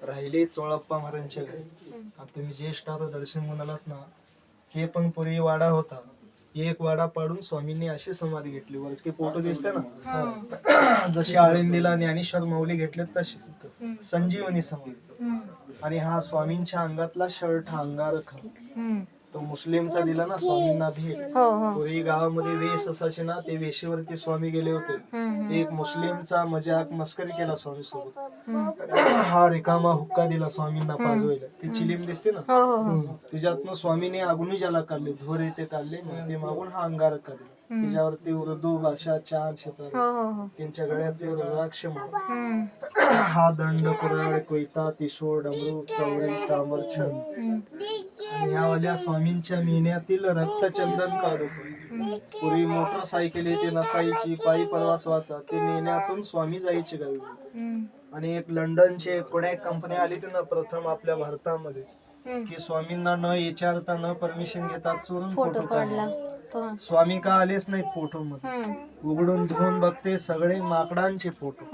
राहिले चोळप्पा महाराजांच्या घरी. आता तुम्ही ज्येष्ठ आता दर्शन म्हणालात ना, हे पण पूर्वी वाडा होता. एक वाडा पाडून स्वामींनी अशी समाधी घेतली. वरती फोटो दिसते ना, जशी आळंदीला ज्ञानेश्वर माऊली घेतलेत तशी संजीवनी समाधी. आणि हा स्वामींच्या अंगातला शर्ट हा अंगारक तो मुस्लिमचा दिला ना स्वामींना भेट. पूर्वी गावामध्ये वेश असायचे ना, ते वेशीवरती स्वामी गेले होते. एक मुस्लिमचा मजाक मस्करी केला स्वामी सोबत. हा रिकामा हुक्का दिला स्वामींना पाजवायला. ती चिलीम दिसते ना, तिच्यातनं स्वामीने अग्नी ज्याला काढले, धोर येते काढले, ते मागून हा अंगारक काढला. तिच्यावरती उर्दू भाषा चार क्षेत्र, त्यांच्या गळ्यात ते रुद्राक्ष माळ, हा दंड कुऱ्हाड कोयता त्रिशूळ डमरू चौरी चांबर छंद. यावाल्या स्वामींच्या मेहन्यातील रक्तचंदन काढू. पूर्वी मोटरसायकल ते नसायची, पायी प्रवास व्हायचा, ते मेहन्यातून स्वामी जायचे गावी. आणि एक लंडनचे कोडॅक कंपनी आली होती ना प्रथम आपल्या भारतामध्ये, की स्वामींना न विचारता न परमिशन घेता चोरून फोटो काढला. स्वामी का आलेच नाहीत फोटो मध्ये. उघडून धुवून बघते सगळे माकडांचे फोटो.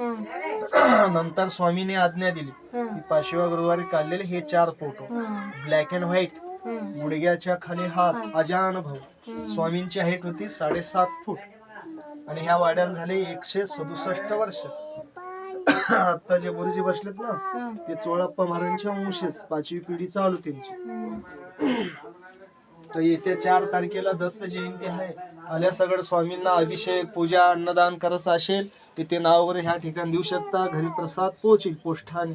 नंतर स्वामीने आज्ञा दिली की 5व्या गुरुवारी काढलेले हे 4 फोटो ब्लॅक अँड व्हाईट, गुडघ्याच्या खाली हात, अजान भाऊ. स्वामींची हाईट होती 7.5 फूट. आणि ह्या वाड्याला झाले 167 वर्ष. आता जे गुरुजी बसलेत ना, ते चोळप्पा महाराजांच्या वंशज, 5वी पिढी चालू त्यांची. तर येत्या 4 तारखेला दत्त जयंती आहे. आल्या सगळं स्वामींना अभिषेक पूजा अन्नदान करत असेल तिथे नाव वगैरे ह्या ठिकाणी देऊ शकता. घरी प्रसाद पोहोचेल पोष्टाने.